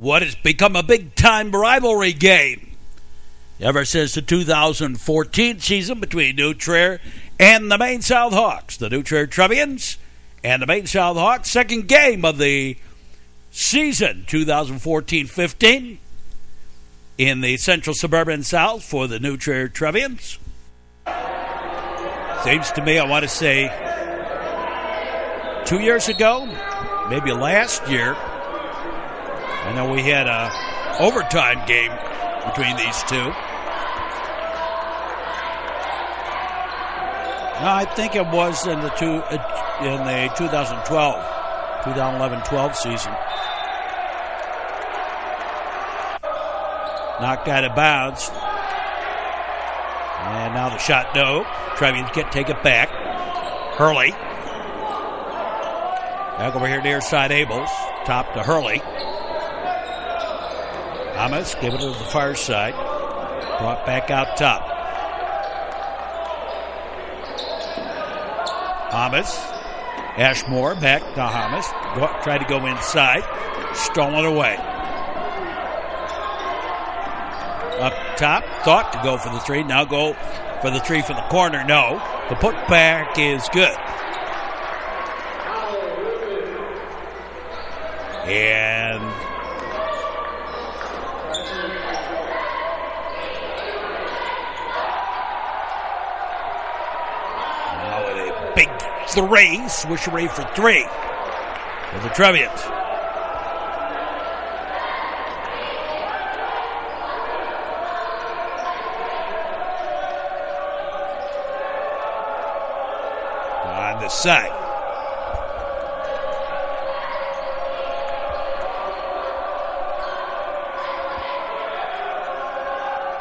what has become a big-time rivalry game ever since the 2014 season between New Trier and the Maine South Hawks. The New Trier Trevians and the Maine South Hawks, second game of the season 2014-15 in the Central Suburban South for the New Trier Trevians. Seems to me, I want to say 2 years ago, maybe last year, I know we had a overtime game between these two. No, I think it was in the 2011-12 season. Knocked out of bounds. And now the shot, no. Trevians can't take it back. Hurley. Back over here near side Abels. Top to Hurley. Thomas, give it to the far side. Brought back out top. Thomas. Ashmore back to Thomas. Tried to go inside. Stolen away. Up top. Thought to go for the three. Now go for the three from the corner. No. The putback is good. And now with a big three, swisheree for three for the Trevians. On the side.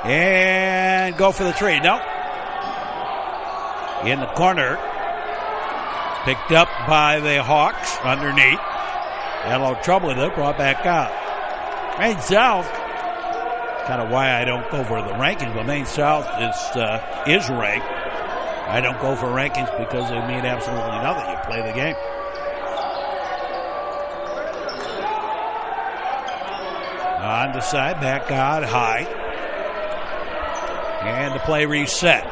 And go for the three. No. In the corner. Picked up by the Hawks underneath. Had a little trouble with it. Brought back out. Maine South. Kind of why I don't go for the rankings. But Maine South is ranked. I don't go for rankings because they mean absolutely nothing. You play the game. On the side. Back out high. And the play reset.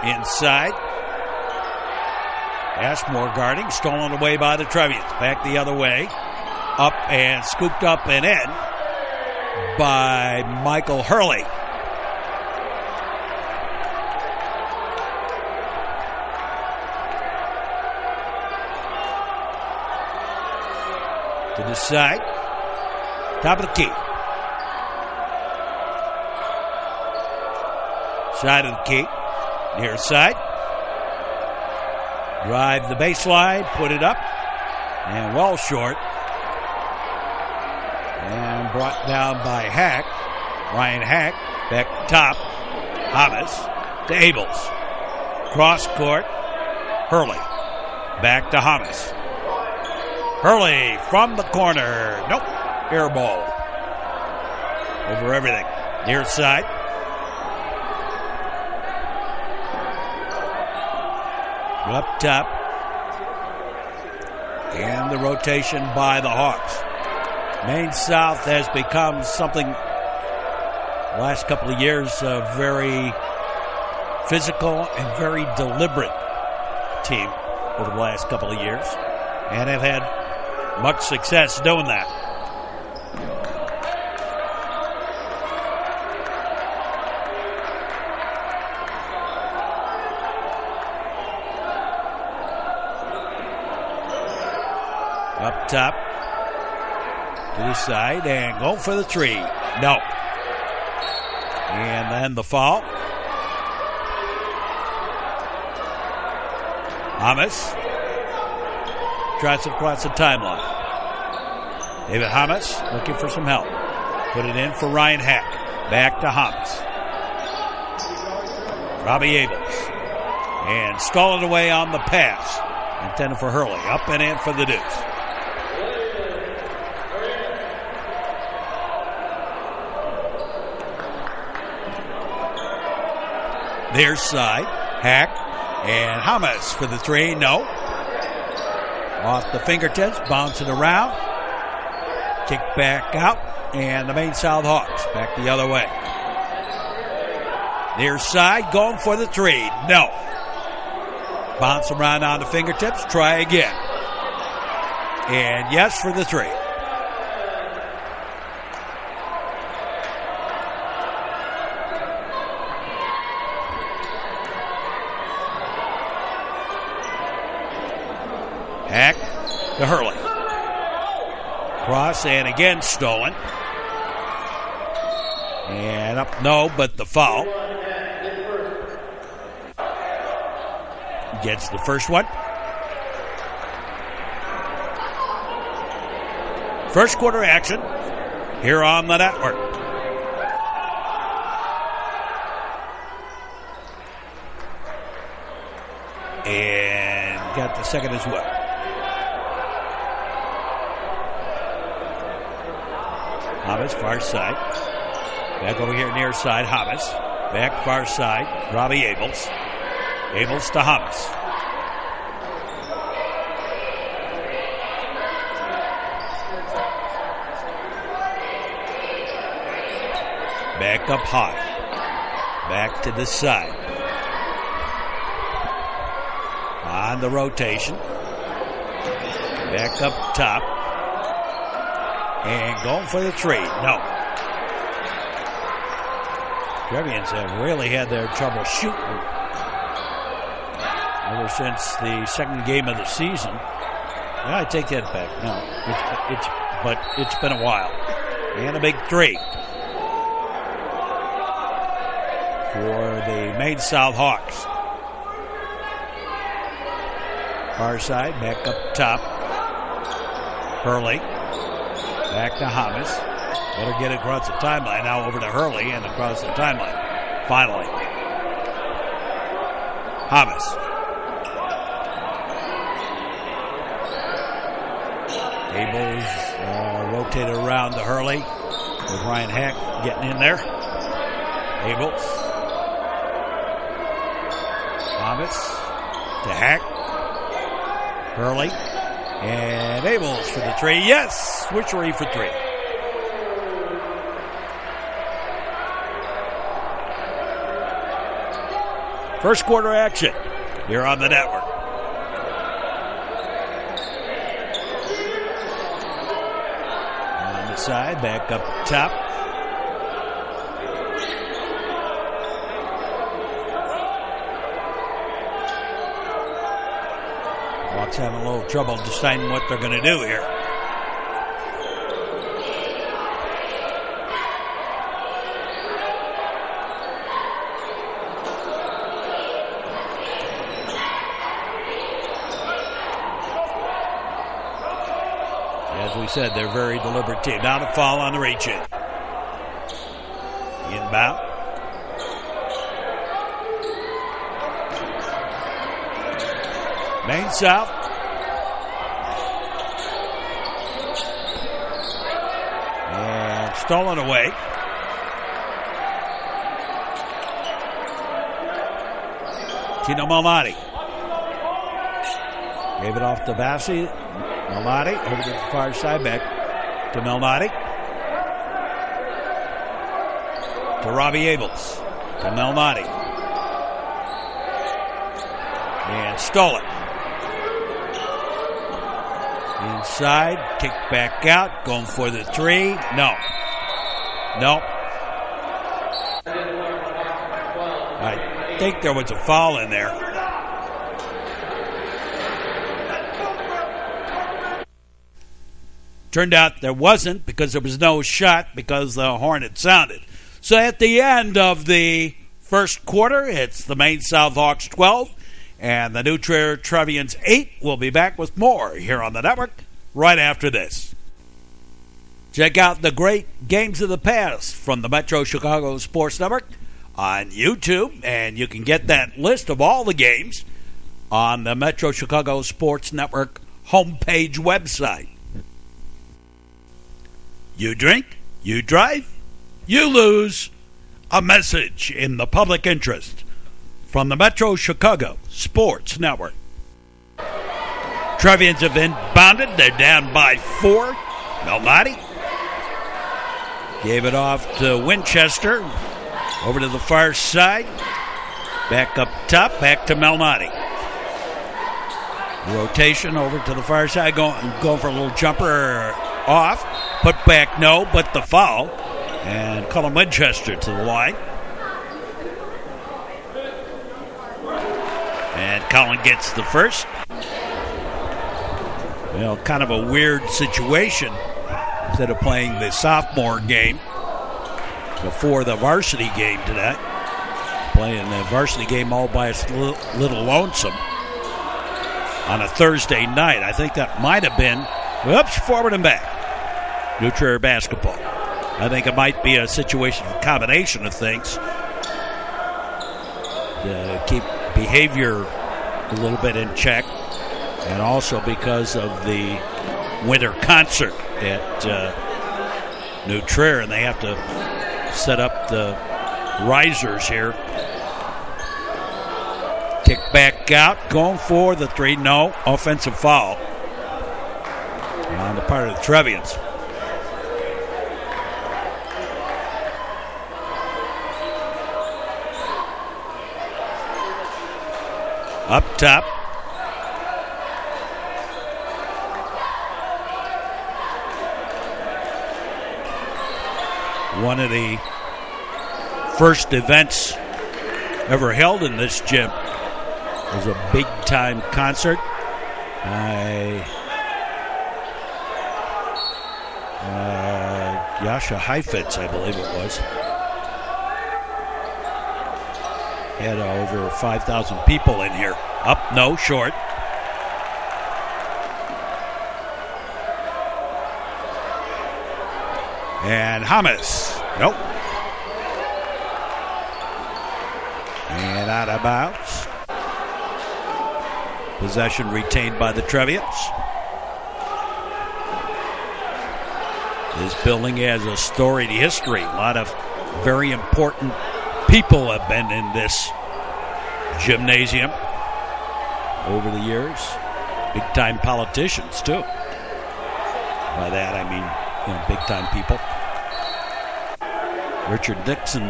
Inside. Ashmore guarding. Stolen away by the Trevians. Back the other way. Up and scooped up and in by Michael Hurley. To the side. Top of the key. Side of the key. Near side. Drive the baseline. Put it up. And well short. And brought down by Hack. Ryan Hack. Back top. Thomas to Abels. Cross court. Hurley. Back to Thomas. Hurley from the corner. Nope. Air ball. Over everything. Near side. Up top. And the rotation by the Hawks. Maine South has become something the last couple of years very physical and very deliberate team over the last couple of years. And have had much success doing that. Up top to the side and go for the three. No. And then the foul. Thomas tries to cross the timeline. David Thomas looking for some help. Put it in for Ryan Hack. Back to Thomas. Robbie Abels. And stall it away on the pass. Intended for Hurley. Up and in for the Dukes. Their side. Hack and Thomas for the three. No. Off the fingertips, bouncing around. Kick back out, and the Maine South Hawks back the other way. Near side, going for the three. No. Bounce around on the fingertips, try again. And yes for the three. Hack to Hurley. Cross and again stolen. And up, no, but the foul. Gets the first one. First quarter action here on the network. And got the second as well. Hamas, far side. Back over here near side, Hamas. Back far side, Robbie Abels. Abels to Hamas. Back up high. Back to the side. On the rotation. Back up top. And going for the three. No. Trevians have really had their trouble shooting ever since the second game of the season. Yeah, I take that back. No, but it's been a while. And a big three for the Maine South Hawks. Far side, back up top. Hurley, back to Hamas. Better get across the timeline. Now over to Hurley and across the timeline. Finally, Hamas. Abels rotated around to Hurley with Ryan Hack getting in there. Abels. Hamas to Hack. Hurley. And Abels for the three. Yes! Switchery for three. First quarter action here on the network. Side, back up top. Hawks having a little trouble deciding what they're going to do here. As we said, they're a very deliberate team. Now the foul on the reach-in. Inbound. Maine South. And stolen away. Tino Malnati. Gave it off to Bassi. Malnati over to the far side, back to Malnati. To Robbie Abels. To Malnati. And stole it. Inside, kick back out, going for the three. No. I think there was a foul in there. Turned out there wasn't because there was no shot because the horn had sounded. So at the end of the first quarter, it's the Maine South Hawks 12 and the New Trier Trevians 8. We'll be back with more here on the network right after this. Check out the great games of the past from the Metro Chicago Sports Network on YouTube, and you can get that list of all the games on the Metro Chicago Sports Network homepage website. You drink, you drive, you lose. A message in the public interest from the Metro Chicago Sports Network. Trevians have inbounded. They're down by 4. Malnati gave it off to Winchester. Over to the far side. Back up top. Back to Malnati. Rotation over to the far side. Going for a little jumper off. Put back, no, but the foul. And Colin Winchester to the line. And Colin gets the first. Well, kind of a weird situation. Instead of playing the sophomore game before the varsity game tonight, playing the varsity game all by its little lonesome on a Thursday night. I think that might have been, forward and back. New Trier basketball. I think it might be a situation of a combination of things to keep behavior a little bit in check, and also because of the winter concert at New Trier, and they have to set up the risers here. Kick back out, going for the 3. No, offensive foul on the part of the Trevians. Up top. One of the first events ever held in this gym. It was a big-time concert by Yasha Heifetz, I believe it was. Had over 5,000 people in here. Up, no, short. And Hamas. Nope. And out of bounds. Possession retained by the Trevians. This building has a storied history. A lot of very important people have been in this gymnasium over the years. Big-time politicians, too. By that, I mean, big-time people. Richard Nixon,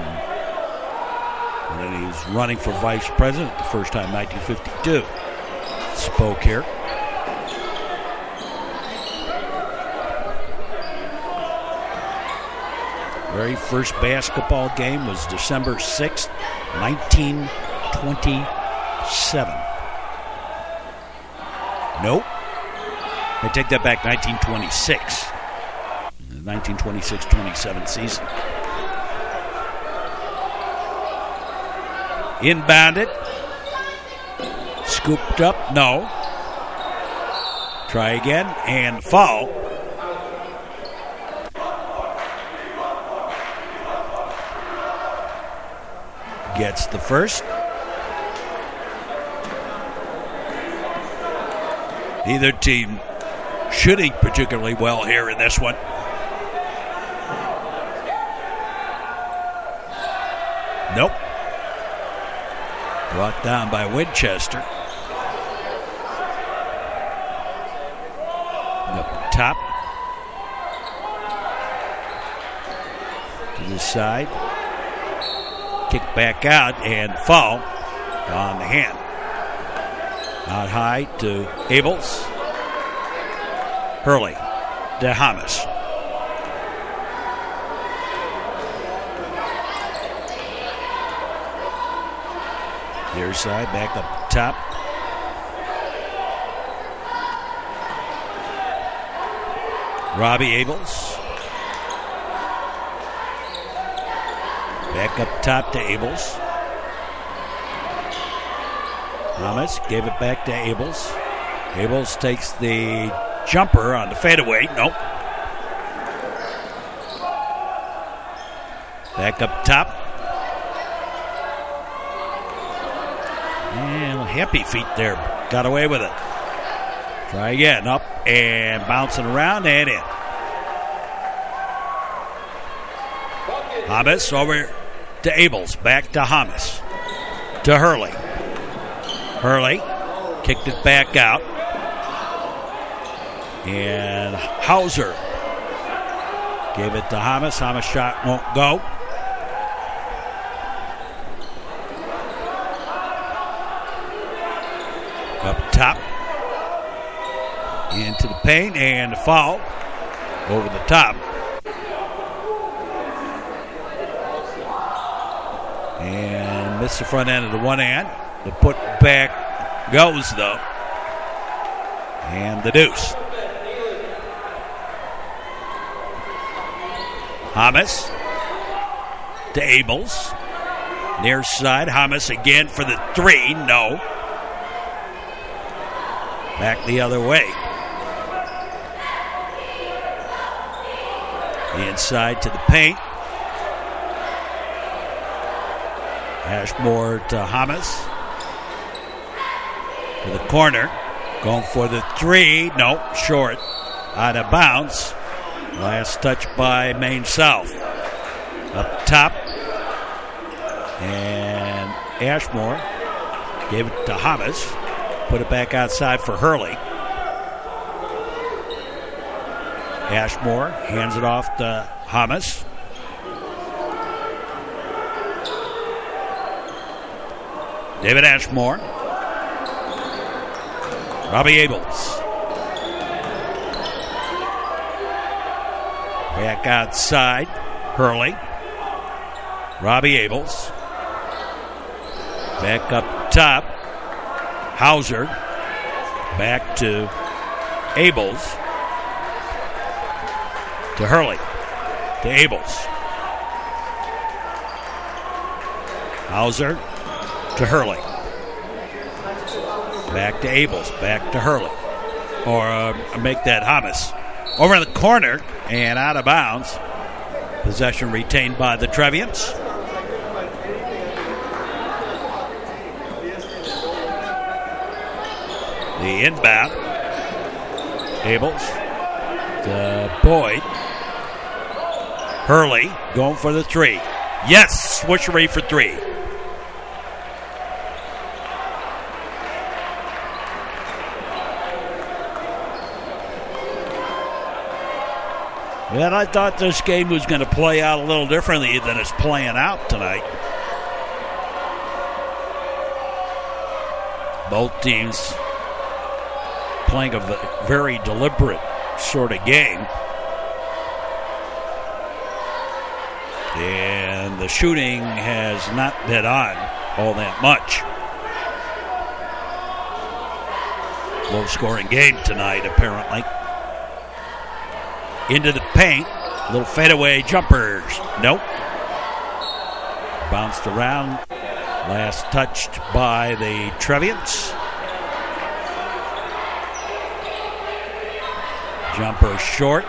when he was running for vice president the first time, 1952, spoke here. Very first basketball game was December 6th, 1927. Nope. I take that back, 1926. The 1926-27 season. Inbounded. Scooped up, no. Try again, and foul. Gets the first. Neither team shooting particularly well here in this one. Nope. Brought down by Winchester. Up top. To the side. Kick back out and foul on the hand. Out high to Abels. Hurley to Hamas. Near side, back up top. Robbie Abels. Back up top to Abels. Thomas gave it back to Abels. Abels takes the jumper on the fadeaway. Nope. Back up top. And happy feet there. Got away with it. Try again. Up and bouncing around and in. Hamas over to Abels. Back to Hamas. To Hurley. Hurley kicked it back out. And Hauser gave it to Hamas. Hamas' shot won't go. Up top. Into the paint and a foul over the top. And missed the front end of the one hand. The put back goes though. And the deuce. Hamas to Abels. Near side. Hamas again for the three. No. Back the other way. Inside to the paint. Ashmore to Hamas. To the corner. Going for the three. No, short. Out of bounds. Last touch by Maine South. Up top. And Ashmore gave it to Hamas. Put it back outside for Hurley. Ashmore hands it off to Hamas. David Ashmore. Robbie Abels. Back outside. Hurley. Robbie Abels. Back up top. Hauser. Back to Abels. To Hurley. To Abels. Hauser to Hurley. Back to Abels. Back to Hurley. Or make that Hamas. Over in the corner and out of bounds. Possession retained by the Trevians. The inbound. Abels to Boyd. Hurley going for the three. Yes, switchery for three. Well, I thought this game was going to play out a little differently than it's playing out tonight. Both teams playing a very deliberate sort of game. And the shooting has not been on all that much. Low-scoring game tonight, apparently. Into the paint. Little fadeaway jumpers. Nope. Bounced around. Last touched by the Trevians. Jumper short.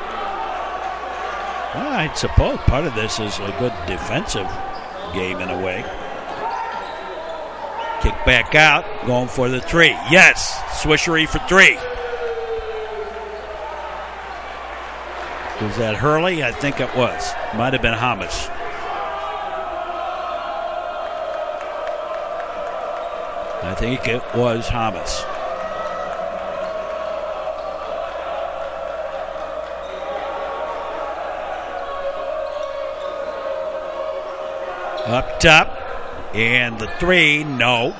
Well, I suppose part of this is a good defensive game in a way. Kick back out. Going for the three. Yes. Swishery for three. Was that Hurley? I think it was. Might have been Hamas. I think it was Hamas. Up top. And the three, no.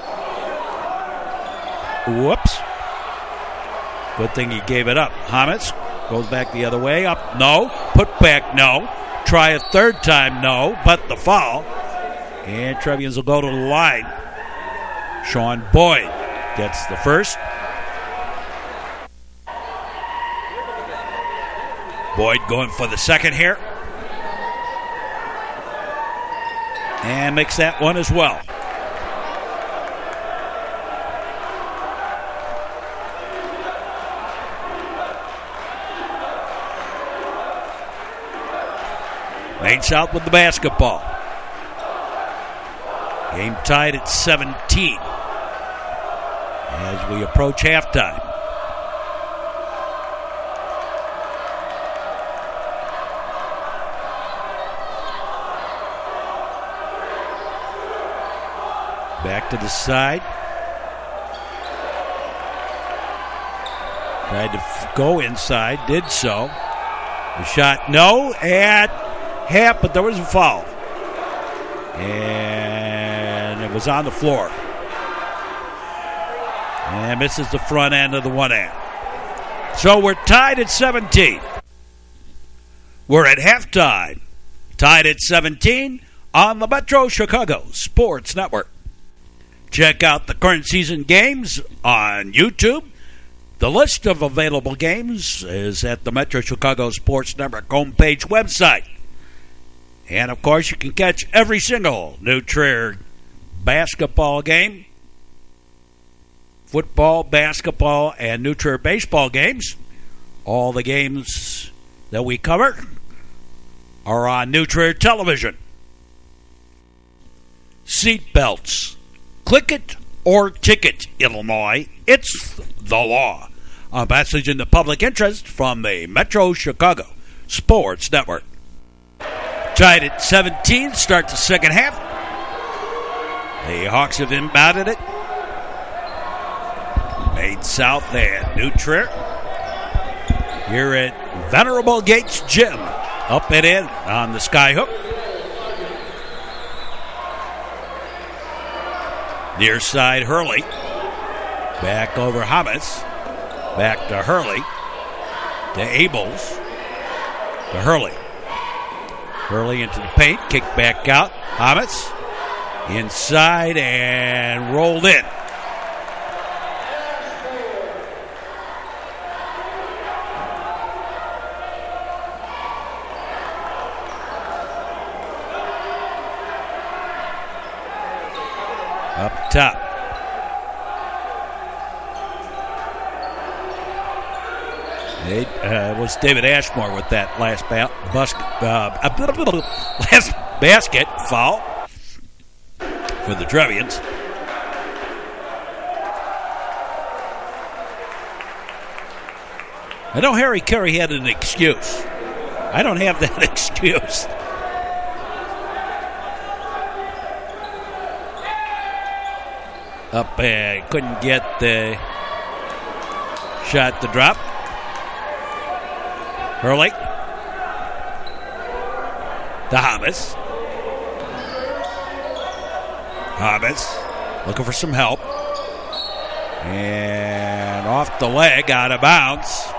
Whoops. Good thing he gave it up. Hamas goes back the other way. Up, no. Put back, no. Try a third time, no. But the foul. And Trevians will go to the line. Sean Boyd gets the first. Boyd going for the second here. And makes that one as well. Maine South with the basketball. Game tied at 17 as we approach halftime. Back to the side. Tried to go inside, did so. The shot, no, at half, but there was a foul. And it was on the floor. And misses the front end of the one hand. So we're tied at 17. We're at halftime. Tied at 17 on the Metro Chicago Sports Network. Check out the current season games on YouTube. The list of available games is at the Metro Chicago Sports Network homepage website. And, of course, you can catch every single New Trier basketball game, football, basketball, and New Trier baseball games. All the games that we cover are on New Trier television. Seatbelts. Click it or ticket, Illinois. It's the law. A message in the public interest from the Metro Chicago Sports Network. Tied at 17, start the second half. The Hawks have inbounded it. Maine South and New Trier. Here at Venerable Gates Gym. Up and in on the skyhook. Near side Hurley. Back over Hamas. Back to Hurley. To Abels. To Hurley. Hurley into the paint. Kick back out. Hamas. Inside and rolled in. Up top. It was David Ashmore with that last basket foul for the Trevians. I know Harry Carey had an excuse. I don't have that excuse. Up and couldn't get the shot to drop. Hurley. To Hamas. Hamas looking for some help. And off the leg, out of bounds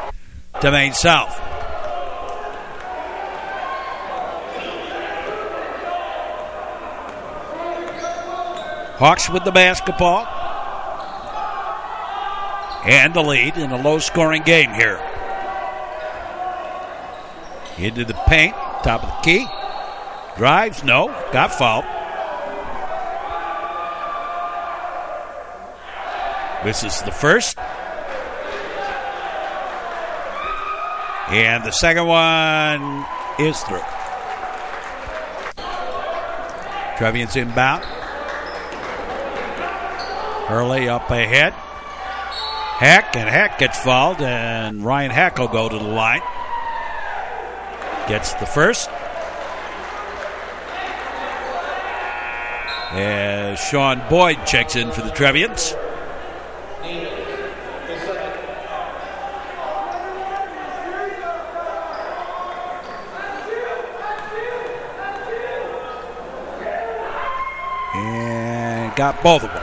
to Maine South. Hawks with the basketball. And the lead in a low-scoring game here. Into the paint, top of the key. Drives, no, got fouled. Misses the first. And the second one is through. Trevians inbound. Hurley up ahead. Hack gets fouled, and Ryan Hack will go to the line. Gets the first. As Sean Boyd checks in for the Trevians. And got both of them.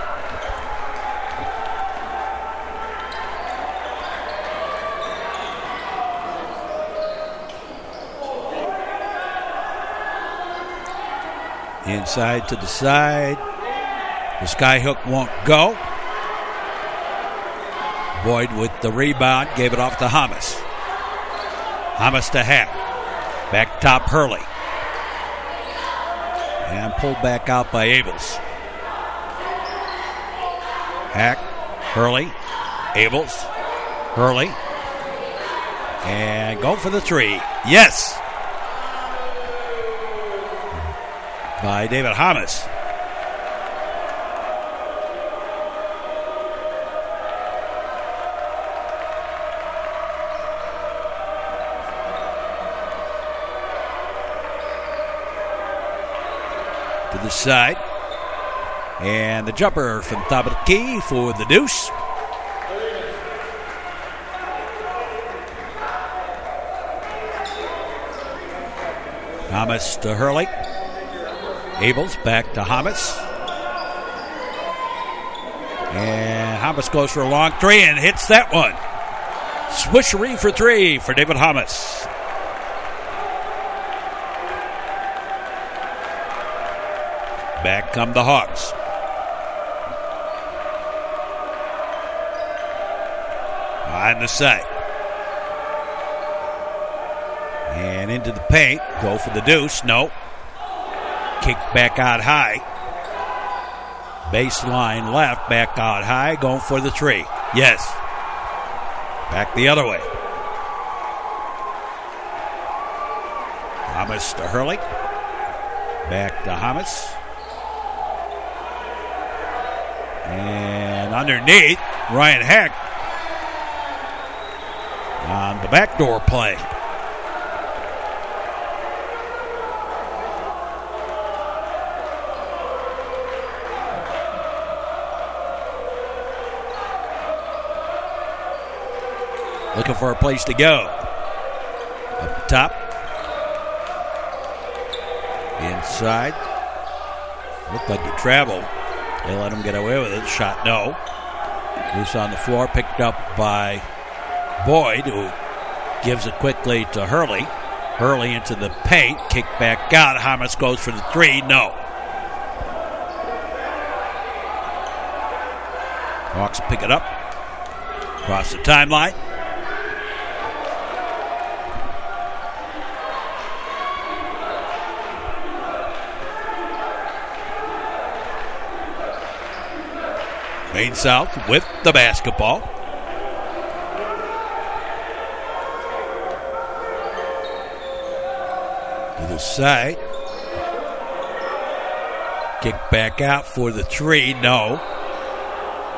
Inside to the side. The skyhook won't go. Boyd with the rebound. Gave it off to Hamas. Hamas to Hack. Back top Hurley. And pulled back out by Abels. Hack. Hurley. Abels. Hurley. And go for the three. Yes! By David Hamas. To the side. And the jumper from top of the key for the deuce. Hamas to Hurley. Abels back to Hamas. And Hamas goes for a long three and hits that one. Swishery for three for David Hamas. Back come the Hawks. On the side. And into the paint. Go for the deuce. No. Kick back out high. Baseline left. Back out high. Going for the three. Yes. Back the other way. Hamas to Hurley. Back to Hamas. And underneath, Ryan Heck on the backdoor play. Looking for a place to go. Up top. Inside. Looked like he traveled. They let him get away with it. Shot no. Loose on the floor. Picked up by Boyd, who gives it quickly to Hurley. Hurley into the paint. Kick back out. Hamas goes for the three. No. Hawks pick it up. Across the timeline. Maine South with the basketball. To the side. Kick back out for the three. No.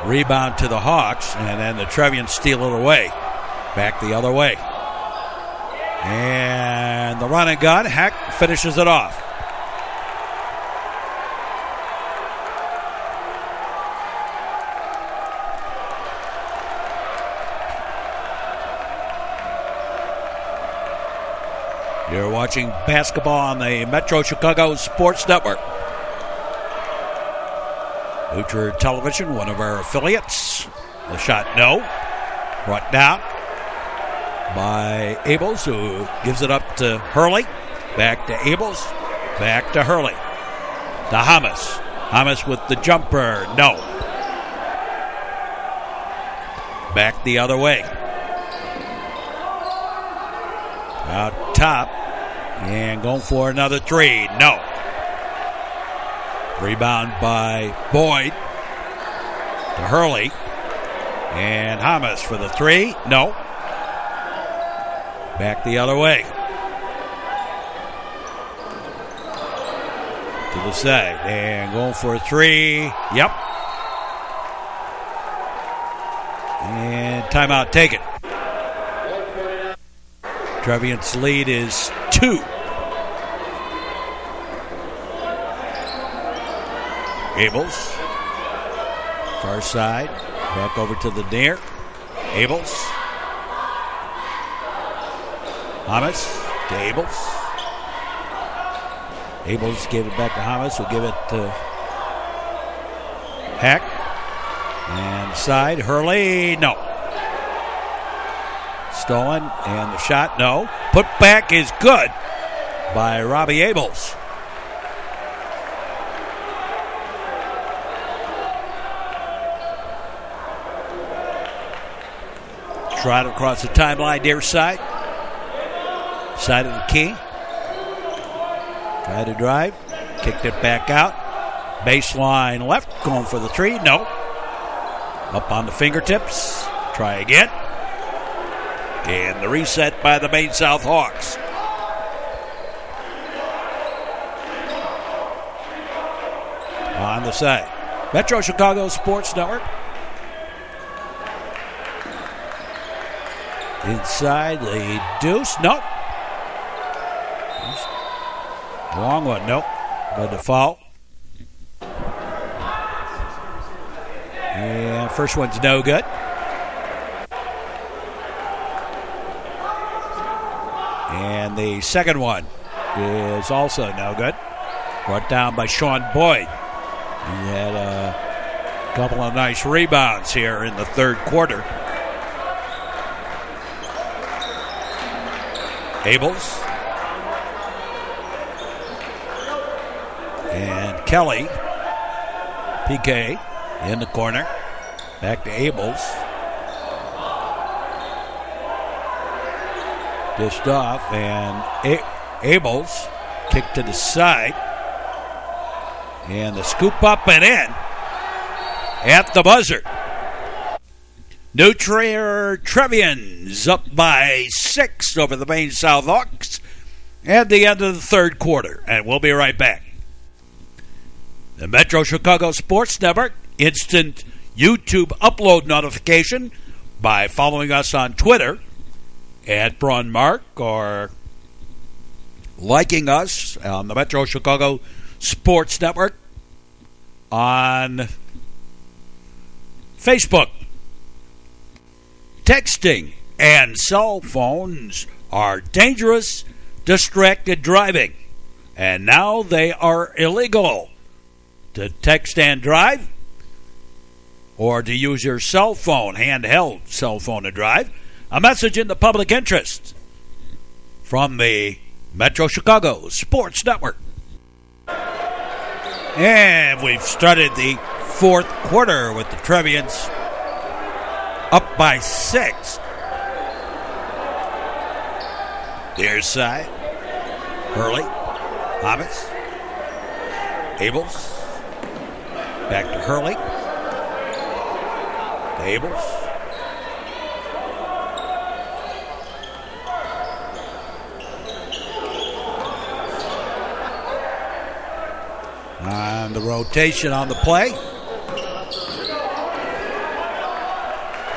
Rebound to the Hawks. And then the Trevians steal it away. Back the other way. And the run and gun. Heck finishes it off. You're watching basketball on the Metro Chicago Sports Network. Hoosier Television, one of our affiliates. The shot, no. Brought down by Abels, who gives it up to Hurley. Back to Abels. Back to Hurley. To Hamas. Hamas with the jumper, no. Back the other way. Out top. And going for another three. No. Rebound by Boyd to Hurley. And Hamas for the three. No. Back the other way. To the side. And going for a three. Yep. And timeout taken. Trevians' lead is 2. Abels. Far side. Back over to the near. Abels. Hamas to Abels. Abels gave it back to Hamas, who give it to Heck. And side. Hurley. No. Stolen, and the shot, no. Put back is good by Robbie Abels. Trot across the timeline, near side. Side of the key. Tried to drive. Kicked it back out. Baseline left, going for the three, no. Up on the fingertips. Try again. And the reset by the Maine South Hawks. On the side. Metro Chicago Sports Network. Inside the deuce. Nope. Long one. Nope. But the foul. And first one's no good. And the second one is also no good. Brought down by Sean Boyd. He had a couple of nice rebounds here in the third quarter. Abels. And Kelly. PK in the corner. Back to Abels. Dished off, and Abels kicked to the side. And the scoop up and in at the buzzer. New Trier Trevians up by 6 over the Maine South Hawks at the end of the third quarter. And we'll be right back. The Metro Chicago Sports Network instant YouTube upload notification by following us on Twitter at Braun Mark or liking us on the Metro Chicago Sports Network on Facebook. Texting and cell phones are dangerous, distracted driving, and now they are illegal. To text and drive, or to use your cell phone, handheld cell phone to drive, a message in the public interest from the Metro Chicago Sports Network. And we've started the fourth quarter with the Trevians up by 6. Near side, Hurley, Thomas, Abels. Back to Hurley. To Abels. And the rotation on the play.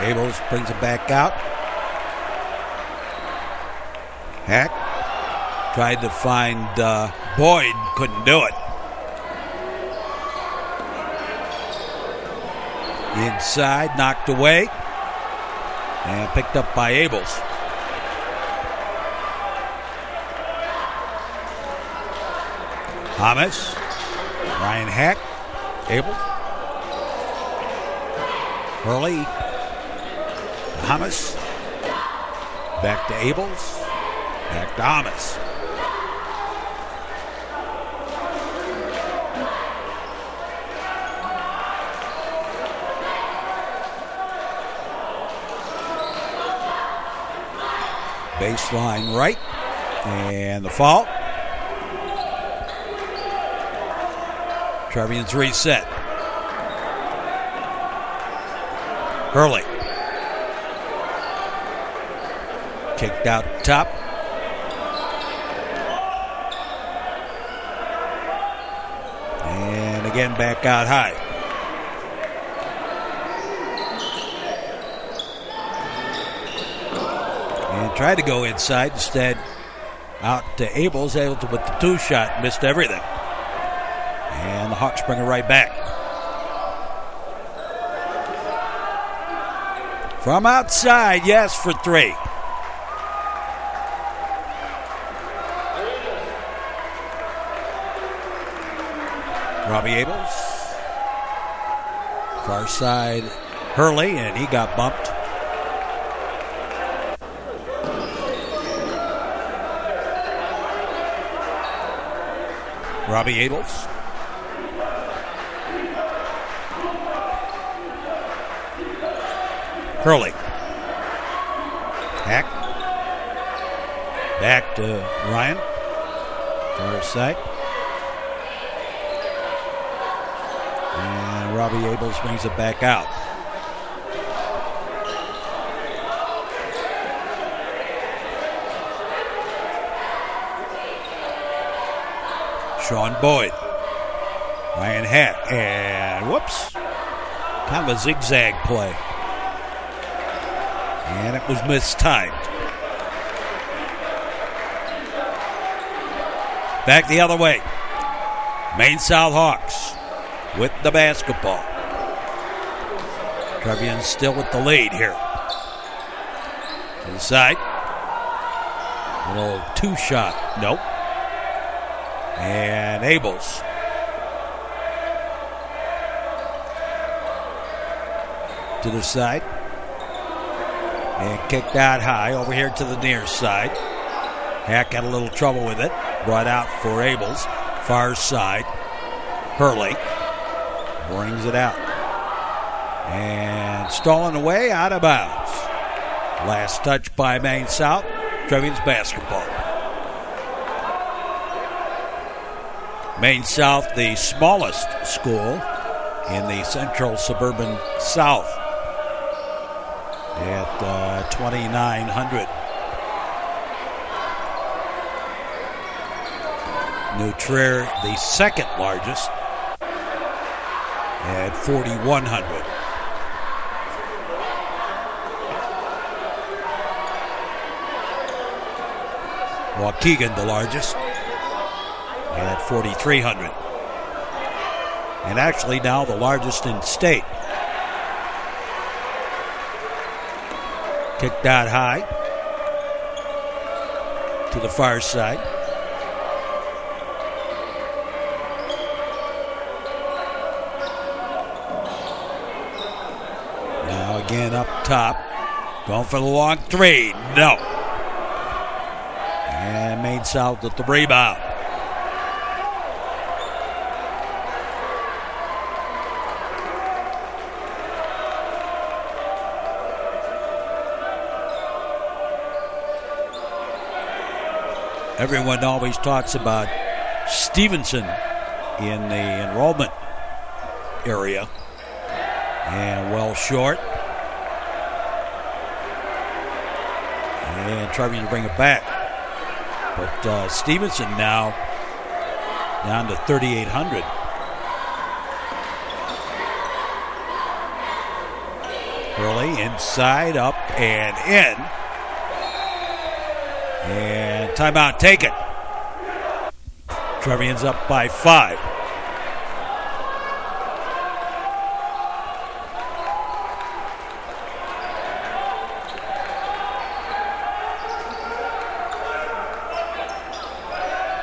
Abels brings it back out. Hack tried to find Boyd, couldn't do it. Inside, knocked away, and picked up by Abels. Thomas, Ryan Hack, Abels, Hurley, Thomas, back to Abels, back to Thomas. Baseline right, and the foul. Trevians reset. Hurley. Kicked out top. And again back out high. And tried to go inside, instead out to Abels, able to put the 2-shot, missed everything. And the Hawks bring it right back. From outside, yes, for 3. Robbie Abels. Far side, Hurley, and he got bumped. Robbie Abels. Hurley. Hack. Back to Ryan. Far side. And Robbie Abels brings it back out. Sean Boyd. Ryan Hack. And whoops. Kind of a zigzag play. And it was mistimed. Back the other way. Maine South Hawks with the basketball. Trevians still with the lead here. Inside. A little 2-shot. Nope. And Abels. To the side. And kicked out high over here to the near side. Hack had a little trouble with it. Brought out for Abels. Far side. Hurley brings it out. And stolen away out of bounds. Last touch by Maine South. Trevians basketball. Maine South, the smallest school in the central suburban South at 2,900. New Trier, the second largest, at 4,100. Waukegan, the largest, at 4,300. And actually now the largest in state. Kicked out high to the far side. Now again up top. Going for the long three. No. And Maine South with the rebound. Everyone always talks about Stevenson in the enrollment area. And well short. And Trevians to bring it back. But Stevenson now down to 3,800. Early inside, up and in. And timeout taken. Trevians up by 5.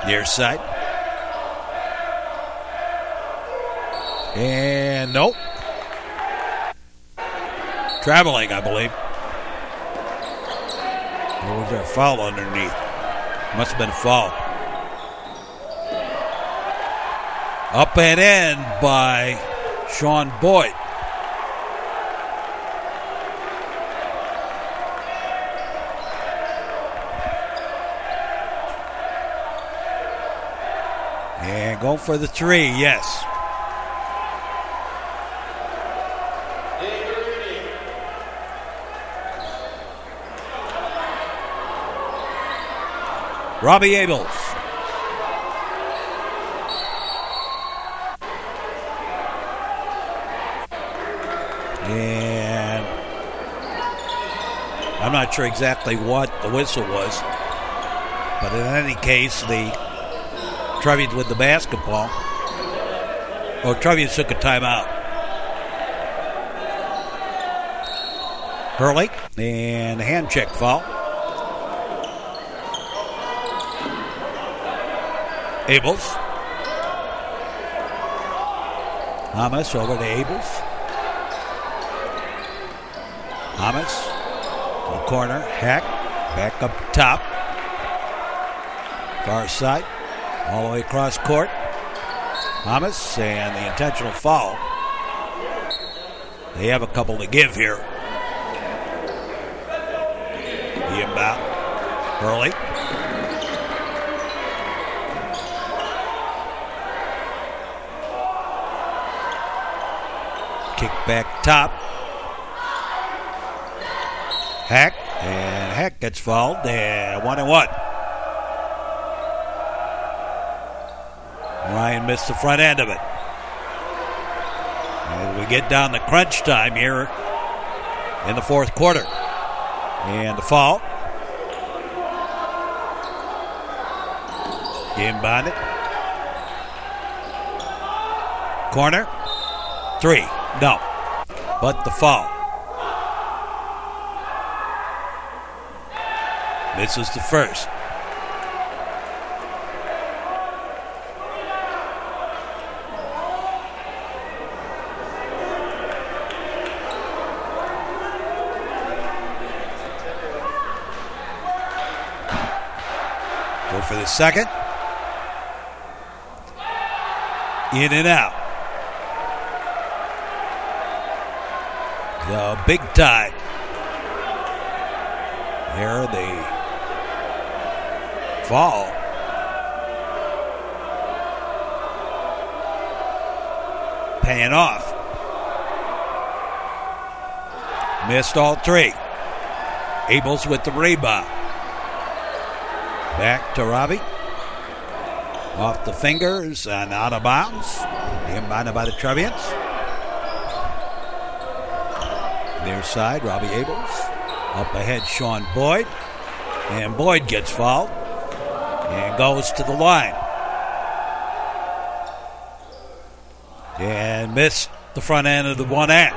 Near side. And nope. Traveling, I believe. Or was there a foul underneath? Must have been a foul. Up and in by Sean Boyd. And go for the three, yes. Robbie Abels. And I'm not sure exactly what the whistle was, but in any case, the Trevians with the basketball. Oh, Trevians took a timeout. Hurley, and a hand check foul. Abels. Hamas over to Abels. Hamas to the corner. Hack back up top. Far side. All the way across court. Hamas and the intentional foul. They have a couple to give here. The inbound. Hurley. Kick back top. Hack. And Hack gets fouled. And 1-1. Ryan missed the front end of it. And we get down to crunch time here in the fourth quarter. And the foul. Inbounded. Corner. 3. No. But the foul. Misses the first. Go for the second. In and out. The big time. There they fall. Paying off. Missed all three. Abels with the rebound. Back to Robbie. Off the fingers and out of bounds. Inbounded by the Trevians. Near side, Robbie Abels. Up ahead, Sean Boyd. And Boyd gets fouled. And goes to the line. And missed the front end of the one end.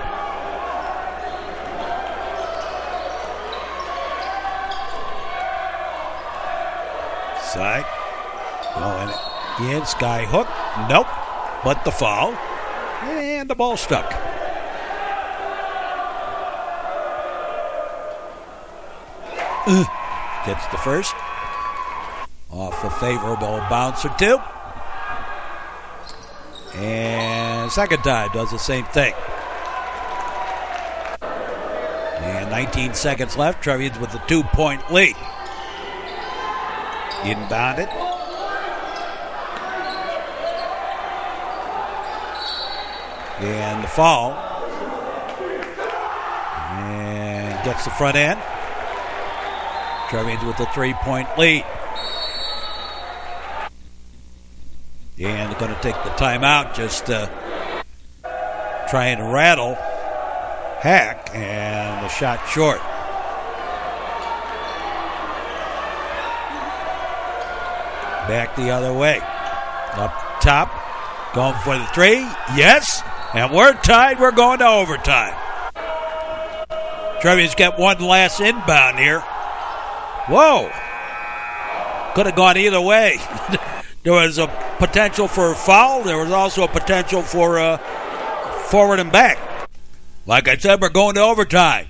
Side. Going in. Sky hook. Nope. But the foul. And the ball stuck. Gets the first. Off a favorable bounce or two. And second time does the same thing. And 19 seconds left. Trevians with a 2-point lead. Inbounded. And the foul. And gets the front end. Trevians with a 3-point lead. And they're going to take the timeout, just trying to rattle Hack, and the shot short. Back the other way. Up top, going for the three. Yes, and we're tied. We're going to overtime. Trevians got one last inbound here. Whoa. Could have gone either way. There was a potential for a foul. There was also a potential for forward and back. Like I said, we're going to overtime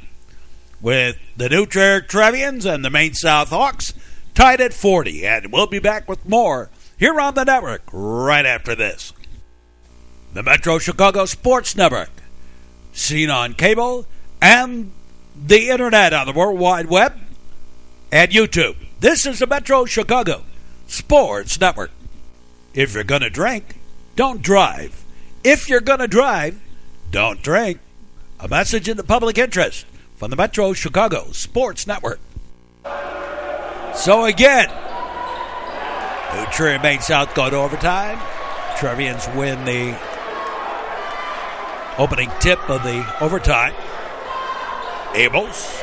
with the New Trier Trevians and the Maine South Hawks tied at 40. And we'll be back with more here on the network right after this. The Metro Chicago Sports Network, seen on cable and the internet on the World Wide Web and YouTube. This is the Metro Chicago Sports Network. If you're going to drink, don't drive. If you're going to drive, don't drink. A message in the public interest from the Metro Chicago Sports Network. So again, New Trier and Maine South go to overtime. Trevians win the opening tip of the overtime. Abels.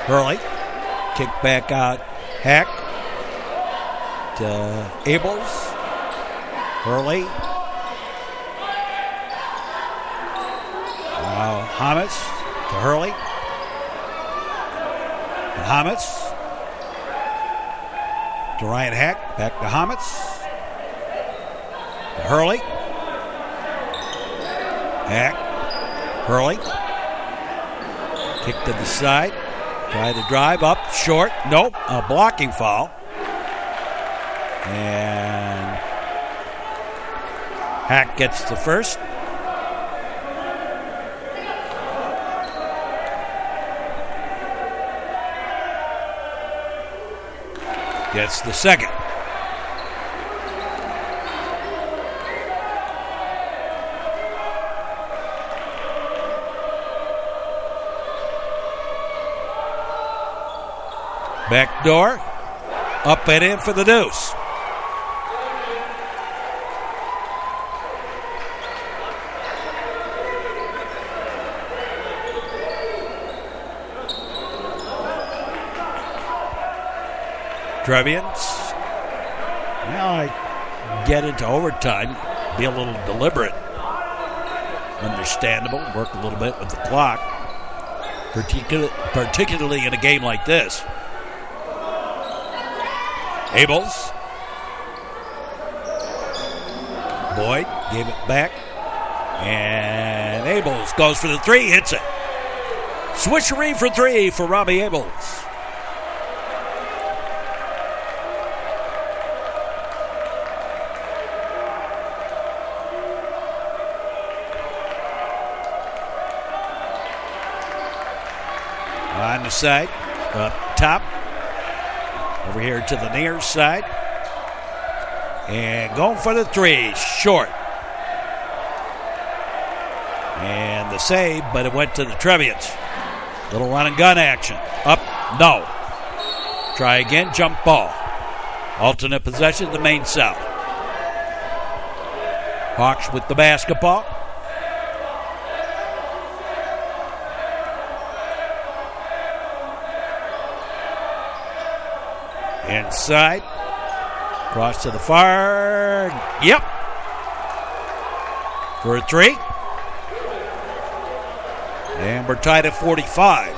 Hurley. Kick back out. Hack. To Abels. Hurley. Now Hamas to Hurley. And Hamas to Ryan Hack. Back to Hamas. To Hurley. Hack. Hurley. Kick to the side. Try to drive up. Short. Nope. A blocking foul. And Hack gets the first. Gets the second. Back door. Up and in for the deuce. Trevians. Now I get into overtime, be a little deliberate, understandable, work a little bit with the clock, particularly in a game like this. Abels. Boyd gave it back. And Abels goes for the three, hits it. Switcheroo for three for Robbie Abels. On the side, up top. Over here to the near side. And going for the three. Short. And the save, but it went to the Trevians. Little run and gun action. Up, no. Try again, jump ball. Alternate possession, the Maine South. Hawks with the basketball. Inside. Cross to the far. Yep. For a three. And we're tied at 45.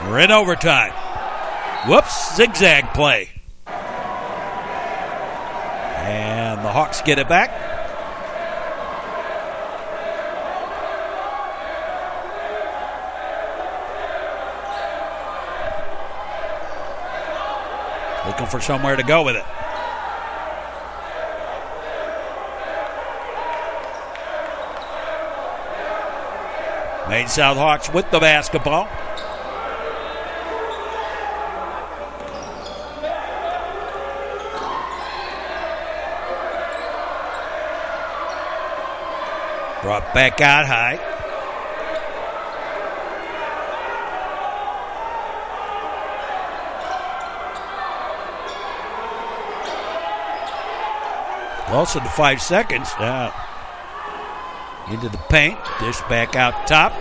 We're in overtime. Whoops, zigzag play. And the Hawks get it back. Looking for somewhere to go with it. Maine South Hawks with the basketball. Brought back out high. Closer to 5 seconds. Into the paint. Dish back out top.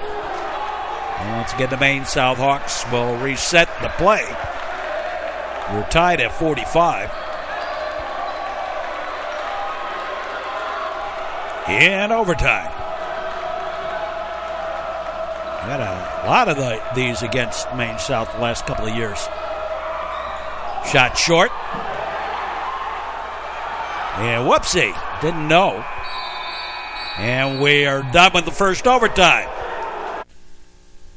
And once again, the Maine South Hawks will reset the play. We're tied at 45. In overtime. We had a lot of these against Maine South the last couple of years. Shot short. And whoopsie, didn't know. And we are done with the first overtime.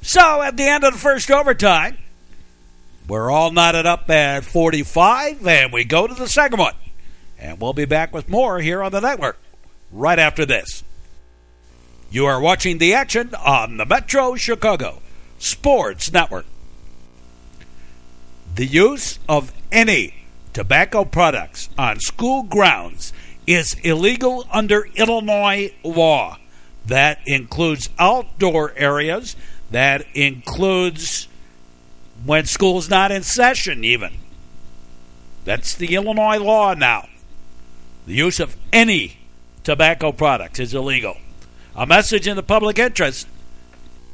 So at the end of the first overtime, we're all knotted up at 45, and we go to the second one. And we'll be back with more here on the network right after this. You are watching the action on the Metro Chicago Sports Network. The use of any tobacco products on school grounds is illegal under Illinois law. That includes outdoor areas. That includes when school's not in session even. That's the Illinois law now. The use of any tobacco products is illegal. A message in the public interest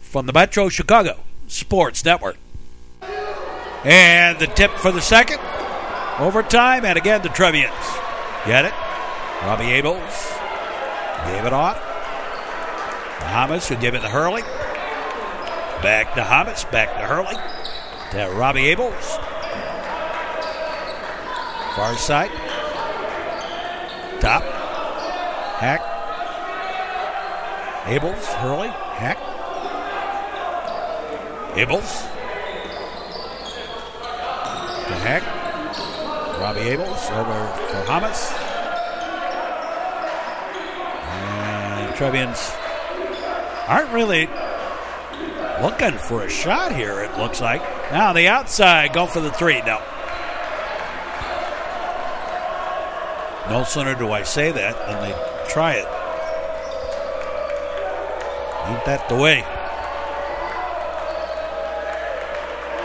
from the Metro Chicago Sports Network. And the tip for the second. Overtime, and again the Trevians. Get it? Robbie Abels gave it off. Hamas, who gave it to Hurley. Back to Hamas, back to Hurley. To Robbie Abels. Far side. Top. Hack. Abels, Hurley, Hack. Abels. To Hack. Robbie Abels over for Hamas. And Trevians aren't really looking for a shot here, it looks like. Now the outside, go for the three. No. No sooner do I say that than they try it. Ain't that the way?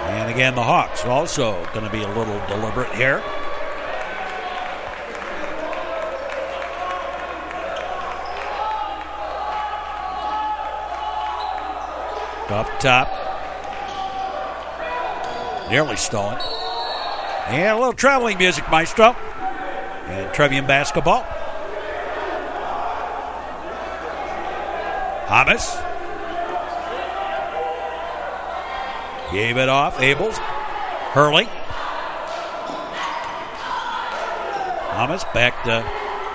And again, the Hawks also going to be a little deliberate here. Up top. Nearly stolen. And a little traveling music, Maestro. And Trevian basketball. Hamas. Gave it off. Abels. Hurley. Hamas back to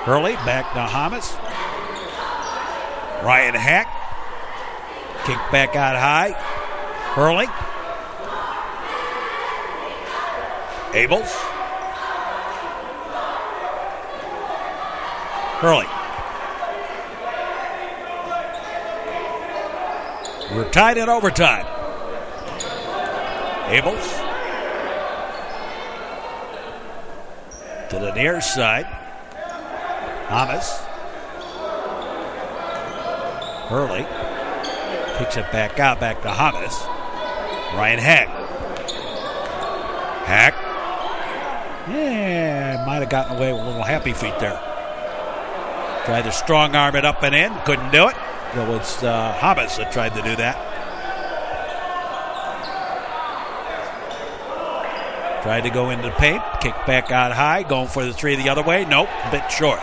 Hurley. Back to Hamas. Ryan Hack. Kick back out high. Hurley. Abels. Hurley. We're tied in overtime. Abels to the near side. Thomas. Hurley kicks it back out, back to Thomas. Ryan Hack. Hack. Yeah, might have gotten away with a little happy feet there. Tried to strong arm it up and in. Couldn't do it. It was Thomas that tried to do that. Tried to go into the paint. Kick back out high. Going for the three the other way. Nope. A bit short.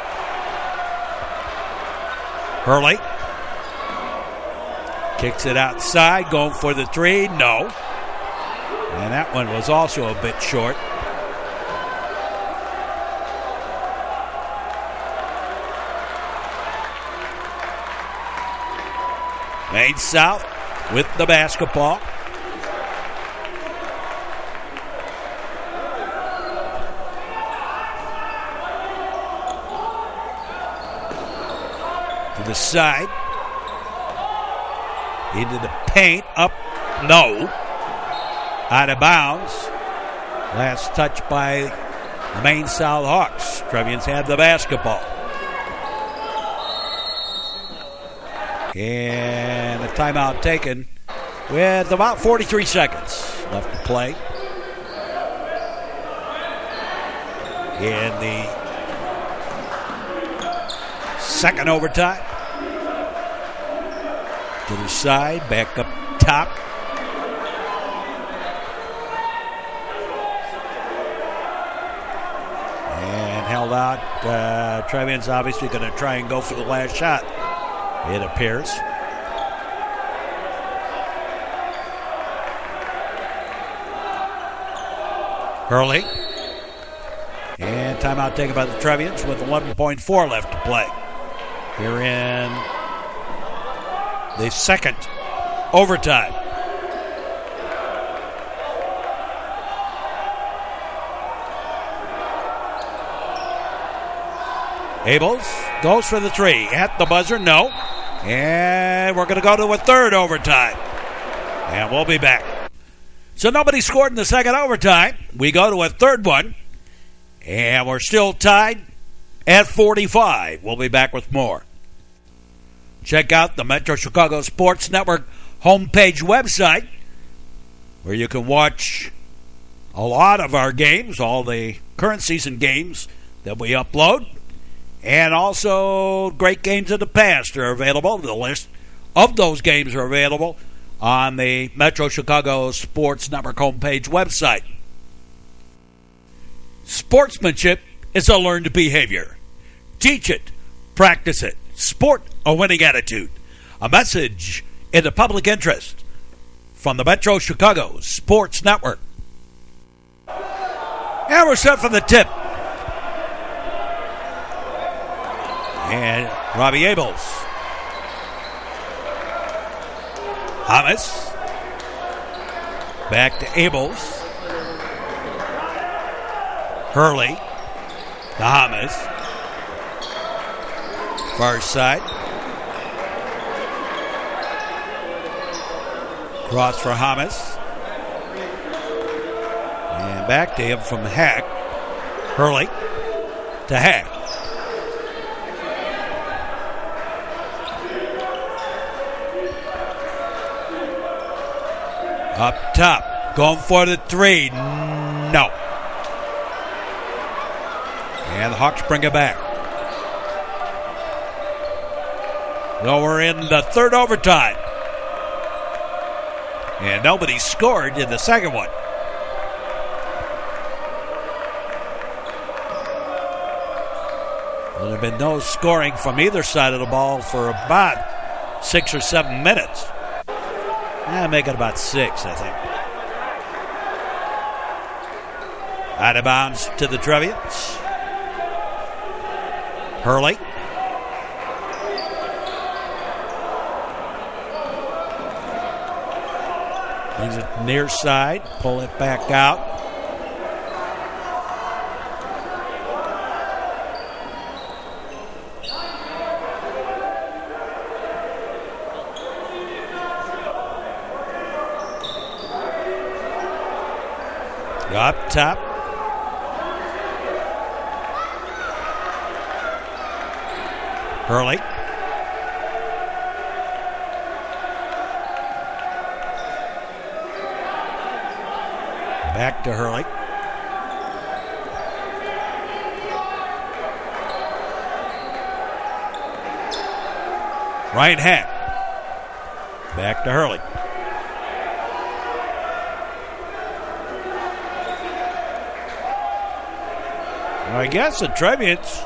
Hurley. Kicks it outside. Going for the three. No. And that one was also a bit short. Maine South with the basketball. To the side. Into the paint. Up. No. Out of bounds. Last touch by the Maine South Hawks. Trevians have the basketball. And a timeout taken with about 43 seconds left to play in the second overtime. To the side, back up top. And held out. Trevians obviously going to try and go for the last shot, it appears. Hurley. And timeout taken by the Trevians with 11.4 left to play. Here in the second overtime. Abels goes for the three. At the buzzer, no. And we're going to go to a third overtime. And we'll be back. So nobody scored in the second overtime. We go to a third one. And we're still tied at 45. We'll be back with more. Check out the Metro Chicago Sports Network homepage website, where you can watch a lot of our games, all the current season games that we upload. And also, great games of the past are available. The list of those games are available on the Metro Chicago Sports Network homepage website. Sportsmanship is a learned behavior. Teach it. Practice it. Sport a winning attitude. A message in the public interest from the Metro Chicago Sports Network. And we're set for the tip. And Robbie Abels. Thomas. Back to Abels. Hurley. To Thomas. Far side. Cross for Thomas. And back to him from Hack. Hurley to Hack. Up top. Going for the three. No. And the Hawks bring it back. Well, we're in the third overtime. And nobody scored in the second one. Well, there have been no scoring from either side of the ball for about 6 or 7 minutes. Make it about 6, I think. Out of bounds to the Trevians. Hurley. Brings it near side. Pull it back out. Up top. Hurley. Back to Hurley. Right hand. Back to Hurley. I guess the Trevians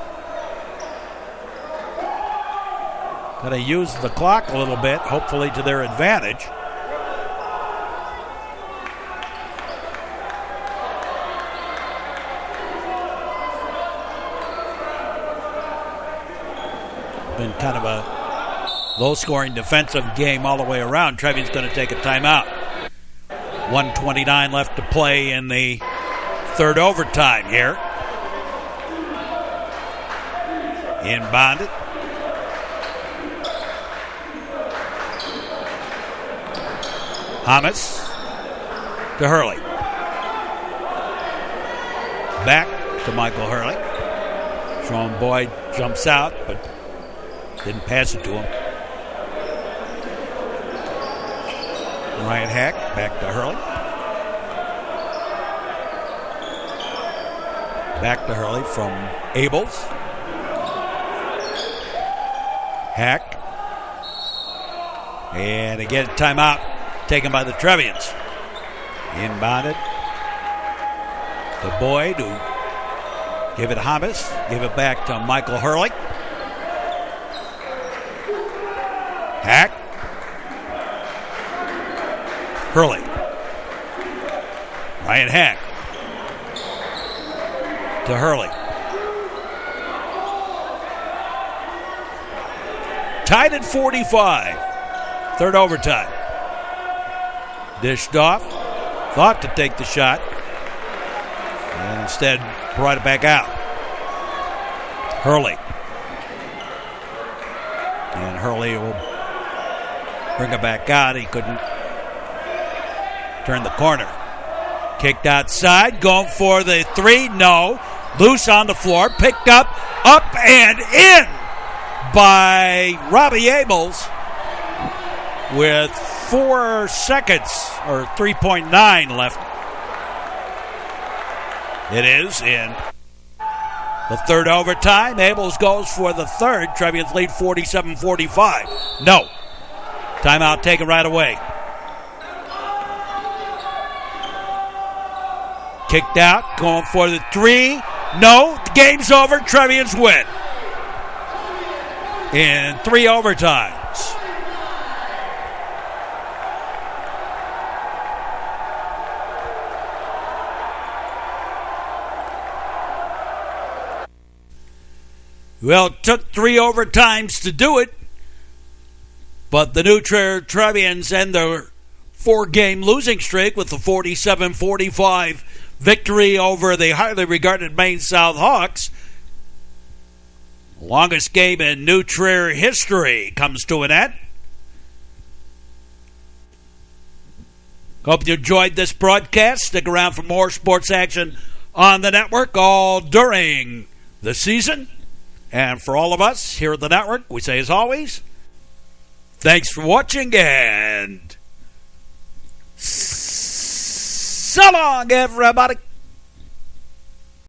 going to use the clock a little bit, hopefully to their advantage. Been kind of a low-scoring defensive game all the way around. Trevian's going to take a timeout. 1:29 left to play in the third overtime here. Inbounded. Hamas to Hurley. Back to Michael Hurley. Sean Boyd jumps out, but didn't pass it to him. Ryan Hack back to Hurley. Back to Hurley from Abels. Hack. And again, timeout taken by the Trevians. Inbounded. The Boyd who give it Hamas. Give it back to Michael Hurley. Hack. Hurley. Ryan Hack. To Hurley. Tied at 45. Third overtime. Dished off. Thought to take the shot. And instead brought it back out. Hurley. And Hurley will bring it back out. He couldn't turn the corner. Kicked outside. Going for the three. No. Loose on the floor. Picked up. Up and in by Robbie Abels with 4 seconds or 3.9 left. It is in the third overtime. Abels goes for the third. Trevians lead 47-45. No. Timeout taken right away. Kicked out. Going for the three. No. The game's over. Trevians win in 3 overtimes. Well, it took 3 overtimes to do it, but the New Trier Trevians end their 4-game losing streak with the 47-45 victory over the highly regarded Maine South Hawks. Longest game in New Trier history comes to an end. Hope you enjoyed this broadcast. Stick around for more sports action on the network all during the season. And for all of us here at the network, we say as always, thanks for watching and so long, everybody.